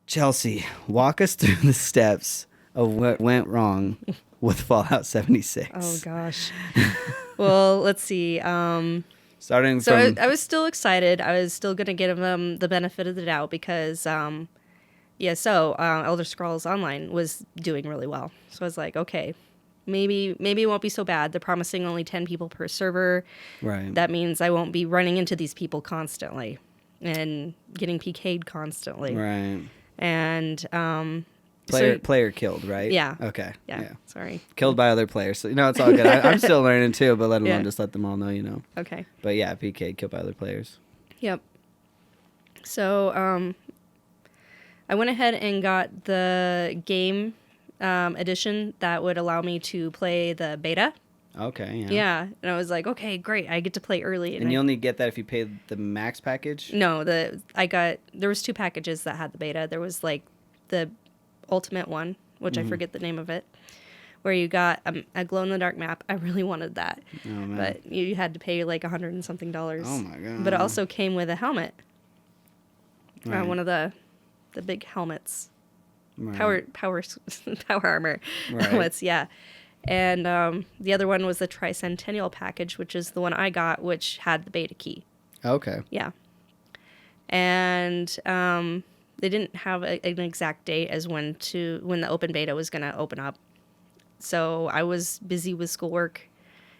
Chelsea, walk us through the steps of what went wrong with Fallout 76. Oh gosh. Well, let's see. Starting So from I was still excited. I was still gonna give them the benefit of the doubt because, Elder Scrolls Online was doing really well. So I was like, okay, maybe it won't be so bad. They're promising only 10 people per server. right, That means I won't be running into these people constantly and getting PK'd constantly. right. And Player killed, right? Yeah. Okay. Yeah. Sorry. Killed by other players. So, it's all good. I'm still learning too, but let alone Yeah. just let them all know, Okay. But yeah, PK killed by other players. Yep. So I went ahead and got the game edition that would allow me to play the beta. Okay, yeah. Yeah. And I was like, okay, great. I get to play early. And you only get that if you pay the max package? No, there was 2 packages that had the beta. There was like the ultimate one, which I forget the name of it, where you got a glow in the dark map. I really wanted that. Oh, man. But you had to pay like $100 and something. Oh, my God. But it also came with a helmet. Right. One of the big helmets. Right. Power armor Right. helmets, yeah. And the other one was the Tricentennial package, which is the one I got, which had the beta key. Okay. Yeah. And they didn't have an exact date as when the open beta was going to open up. So I was busy with schoolwork,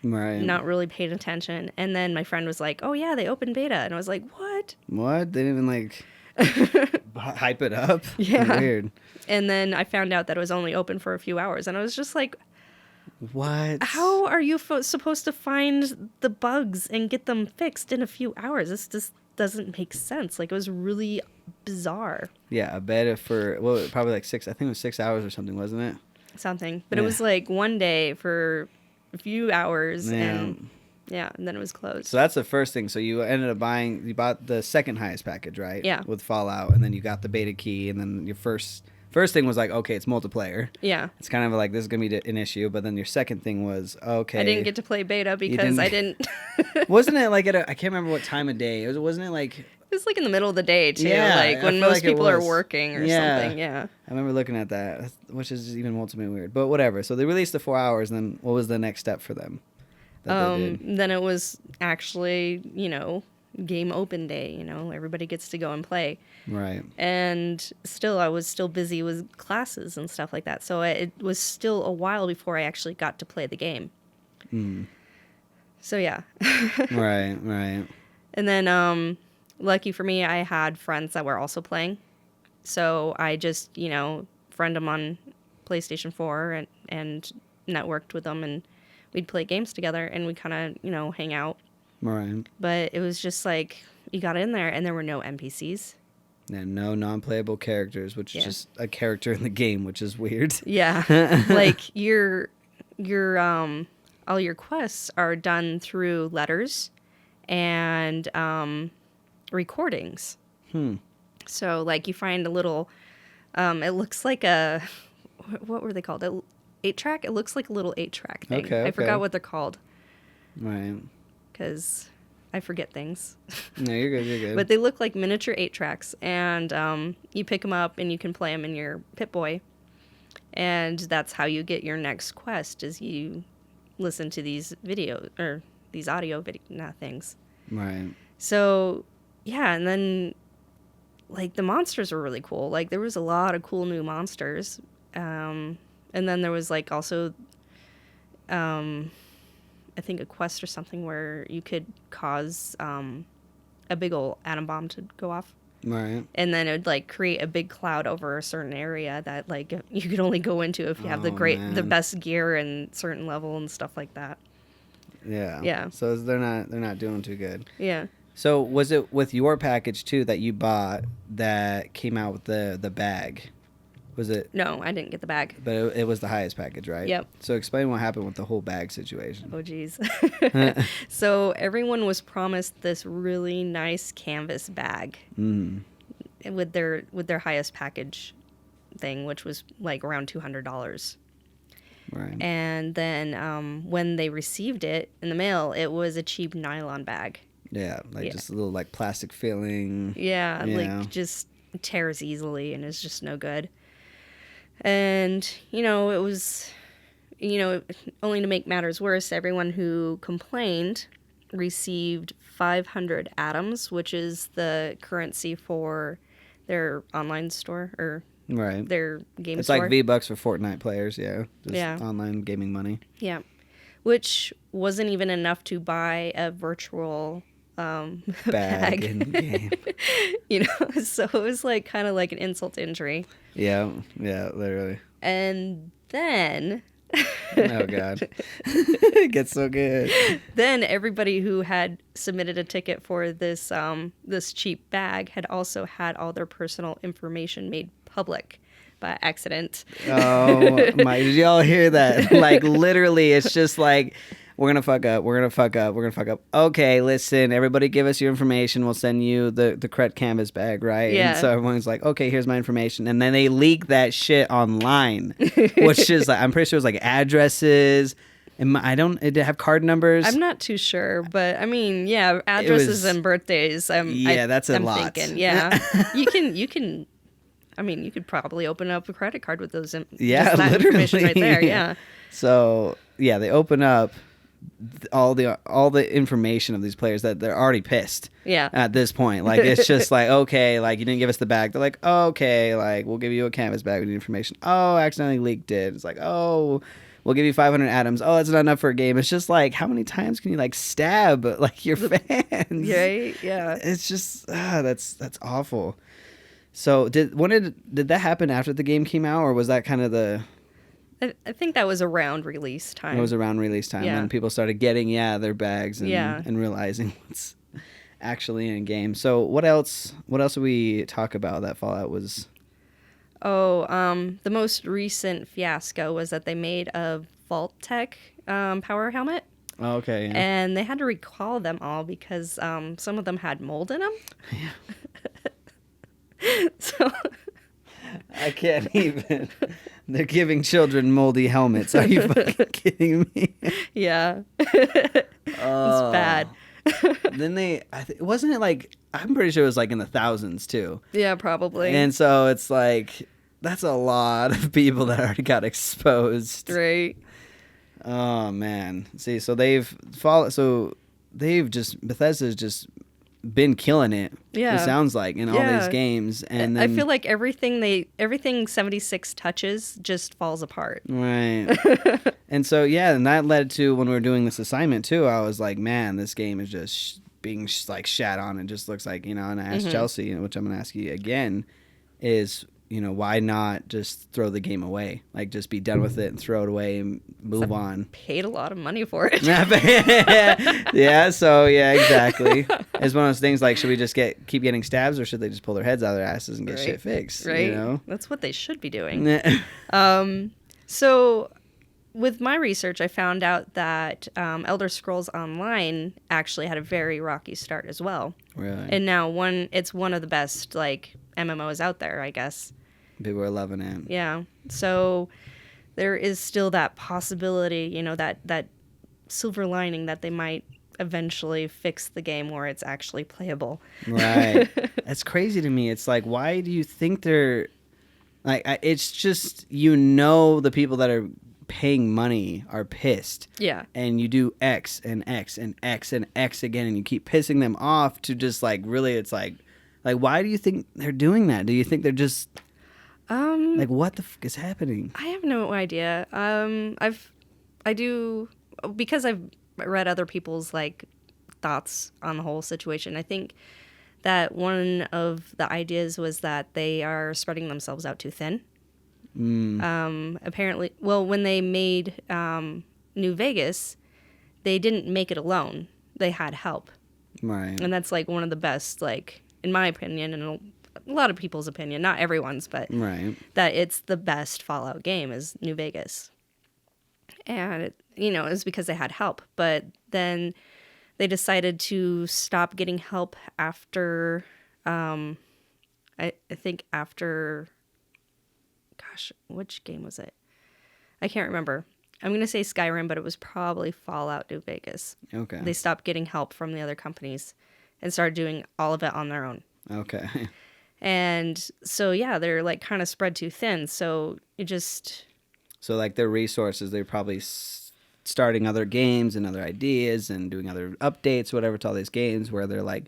Right. not really paying attention. And then my friend was like, "Oh yeah, they opened beta," and I was like, "What?" What? They didn't even hype it up? Yeah. Weird. And then I found out that it was only open for a few hours, and I was just like, What? "How are you supposed to find the bugs and get them fixed in a few hours? This just doesn't make sense." Like, it was really bizarre. Yeah, a beta for, probably like 6, I think it was 6 hours or something, wasn't it? Something. But it was like one day for a few hours, Yeah. and then it was closed. So that's the first thing. So you ended up you bought the second highest package, right? Yeah. With Fallout, and then you got the beta key, and then your first thing was like, okay, it's multiplayer. Yeah. It's kind of like, this is going to be an issue, but then your second thing was, okay. I didn't get to play beta because I didn't. Wasn't it like I can't remember what time of day. Wasn't it like... It was like in the middle of the day, too. Yeah, like I when feel most like it people are was. working or Yeah. something. Yeah. I remember looking at that, which is even ultimately weird. But whatever. So they released the 4 hours, and then what was the next step for them that they did? Then it was actually, game open day. Everybody gets to go and play. Right. And still, I was still busy with classes and stuff like that. So it was still a while before I actually got to play the game. So, yeah. Right. And then, lucky for me, I had friends that were also playing. So I just, friend them on PlayStation 4 and networked with them. And we'd play games together and we kind of, hang out. Right. But it was just like, you got in there and there were no NPCs. And no non-playable characters, which is just a character in the game, which is weird. Yeah. Like your all your quests are done through letters and recordings. So like you find a little it looks like what were they called? 8-track? It looks like a little 8-track thing. Okay. I forgot what they're called Right. cuz I forget things. No, you're good. But they look like miniature 8-tracks, and you pick them up and you can play them in your Pip-Boy. And that's how you get your next quest, is you listen to these videos, or these audio things. Right. So, yeah, and then, like, the monsters were really cool. Like, there was a lot of cool new monsters. And then there was, like, also... I think a quest or something where you could cause a big old atom bomb to go off. Right. And then it would like create a big cloud over a certain area that like you could only go into if you have the best gear and certain level and stuff like that. Yeah. Yeah. So they're not doing too good. Yeah. So was it with your package too that you bought that came out with the bag? Was it? No, I didn't get the bag. But it was the highest package, right? Yep. So explain what happened with the whole bag situation. Oh, geez. So everyone was promised this really nice canvas bag with their highest package thing, which was like around $200. Right. And then when they received it in the mail, it was a cheap nylon bag. Yeah, just a little like plastic filling. Yeah, like just tears easily and is just no good. And, it was, only to make matters worse, everyone who complained received 500 atoms, which is the currency for their online store or Right. their game It's store. like V-Bucks for Fortnite players, yeah. Just Yeah. online gaming money. Yeah. Which wasn't even enough to buy a virtual Bag in game. So it was like kind of like an insult to injury. Yeah, literally. And then Oh god. It gets so good. then everybody who had submitted a ticket for this this cheap bag had also had all their personal information made public by accident. Oh my, did y'all hear that? Like literally it's just like we're gonna fuck up. Okay, listen, everybody give us your information. We'll send you the correct canvas bag, right? Yeah. And so everyone's like, okay, here's my information. And then they leak that shit online, which is like, I'm pretty sure it was like addresses. And did it have card numbers? I'm not too sure, but I mean, yeah, addresses and birthdays. That's a lot. Thinking, yeah, you can. I mean, you could probably open up a credit card with those. Yeah, just that literally. information right there. Yeah. So yeah, they open up all the information of these players that they're already pissed. Yeah. At this point, like it's just like, okay, like you didn't give us the bag. They're like, okay, like we'll give you a canvas bag with the information. Oh, I accidentally leaked it. It's like, oh, we'll give you 500 atoms. Oh, that's not enough for a game. It's just like, how many times can you like stab like your fans? Right. Yeah. It's just that's awful. So did that happen after the game came out, or was that kind of the? I think that was around release time. It was around release time, Yeah. and people started getting their bags and Yeah. and realizing what's actually in game. So what else did we talk about that Fallout was? Oh, the most recent fiasco was that they made a Vault Tech power helmet. Oh, okay. Yeah. And they had to recall them all because some of them had mold in them. Yeah. So I can't even. They're giving children moldy helmets. Are you fucking kidding me? yeah, it's bad. Then wasn't it like, I'm pretty sure it was like in the thousands too. Yeah, probably. And so it's like, that's a lot of people that already got exposed. Right. Oh man. See, so Bethesda's just been killing it. Yeah. It sounds like in all these games, and then, I feel like everything 76 touches just falls apart. right. And so and that led to when we were doing this assignment too. I was like, man, this game is just being like shat on. It just looks like, and I asked Chelsea, which I'm gonna ask you again, is why not just throw the game away? Like, just be done with it and throw it away and move on. Paid a lot of money for it. Yeah, so yeah, exactly. It's one of those things like, should we just keep getting stabs, or should they just pull their heads out of their asses and get shit fixed? Right. That's what they should be doing. So with my research, I found out that Elder Scrolls Online actually had a very rocky start as well. Really? And now it's one of the best like MMOs out there, I guess. People are loving it. Yeah. So there is still that possibility, that silver lining that they might eventually fix the game where it's actually playable. Right. That's crazy to me. It's like, why do you think they're like? It's just the people that are paying money are pissed. Yeah. And you do X and X and X and X again, and you keep pissing them off to just like really. It's like why do you think they're doing that? Do you think they're just like, what the fuck is happening? I have no idea. Because I've read other people's like thoughts on the whole situation. I think that one of the ideas was that they are spreading themselves out too thin. Apparently, when they made New Vegas, they didn't make it alone. They had help. Right. And that's like one of the best, like, in my opinion, and a lot of people's opinion, not everyone's, but right, that it's the best Fallout game is New Vegas. And, it was because they had help. But then they decided to stop getting help after, I think after, gosh, which game was it? I can't remember. I'm going to say Skyrim, but it was probably Fallout New Vegas. Okay. They stopped getting help from the other companies and started doing all of it on their own. Okay. And so, yeah, they're like kind of spread too thin. So it just, So like their resources, they're probably starting other games and other ideas and doing other updates, whatever, to all these games where they're like,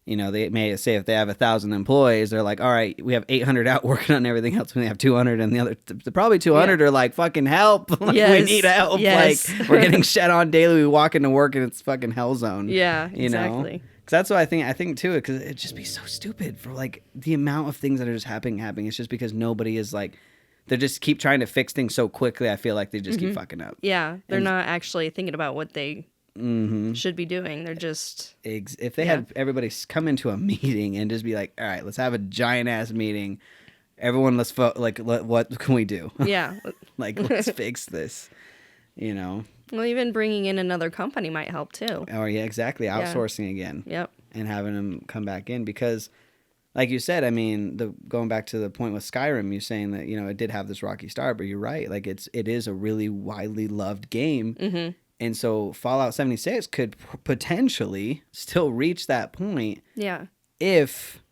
you know, they may say if they have 1,000 employees, they're like, all right, we have 800 out working on everything else. We have 200, and the other probably 200 are like, fucking help! Like, we need help! Yes. Like, we're getting shed on daily. We walk into work and it's fucking hell zone. yeah, You know? exactly. Because that's what I think too. Because it'd just be so stupid for like the amount of things that are just happening. It's just because nobody is like, they just keep trying to fix things so quickly. I feel like they just keep fucking up. Yeah, they're not actually thinking about what they should be doing. They're just if they had everybody come into a meeting and just be like, all right, let's have a giant ass meeting. Everyone, let's vote. Like, what can we do? yeah. Like, let's fix this. You know. Well, even bringing in another company might help too. Oh yeah, exactly. Outsourcing again. Yep. And having them come back in because, like you said, I mean, going back to the point with Skyrim, you're saying that, you know, it did have this rocky start, but you're right. Like it is a really widely loved game. Mm-hmm. And so Fallout 76 could potentially still reach that point. Yeah. If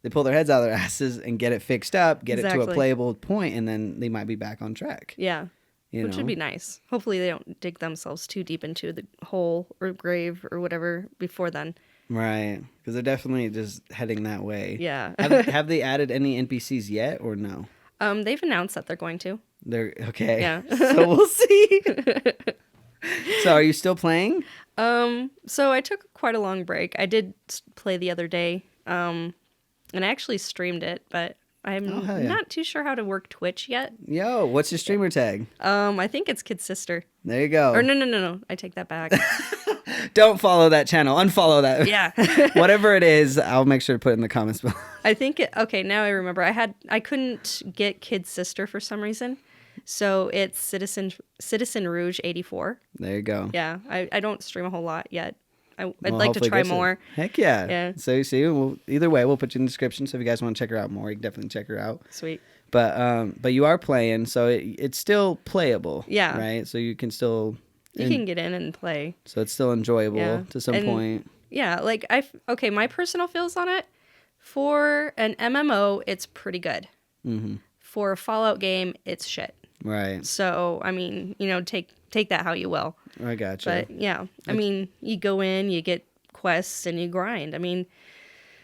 they pull their heads out of their asses and get it fixed up, get it to a Exactly. playable point, and then they might be back on track. Yeah. You Which know? would be nice. Hopefully they don't dig themselves too deep into the hole or grave or whatever before then. Right. Because they're definitely just heading that way. Yeah. have they added any NPCs yet or no? They've announced that they're going to. They're okay. Yeah. So we'll see. So are you still playing? So I took quite a long break. I did play the other day. And I actually streamed it, but I'm hell yeah. not too sure how to work Twitch yet. Yo, what's your streamer tag? I think it's Kid Sister. There you go. Or no. I take that back. Don't follow that channel. Unfollow that. Yeah. Whatever it is, I'll make sure to put it in the comments below. I think okay, now I remember. I couldn't get Kid Sister for some reason. So it's Citizen Rouge 84. There you go. Yeah. I don't stream a whole lot yet. I'd Well, like to hopefully try this will- more. Heck yeah. Yeah. So you see, either way, we'll put you in the description. So if you guys want to check her out more, you can definitely check her out. Sweet. But you are playing, so it's still playable. Yeah. Right. So you can still. You can get in and play. So it's still enjoyable to some point. Yeah, like okay, my personal feels on it. For an MMO, it's pretty good. Mm-hmm. For a Fallout game, it's shit. Right. So, I mean, you know, take that how you will. I gotcha. But yeah, I mean, you go in, you get quests, and you grind. I mean,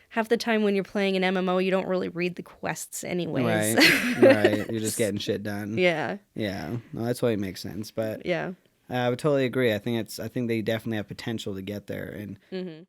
half the time when you're playing an MMO, you don't really read the quests anyways. Right. You're just getting shit done. Yeah. Yeah. No, that's why it makes sense. But Yeah. I would totally agree. I think they definitely have potential to get there. And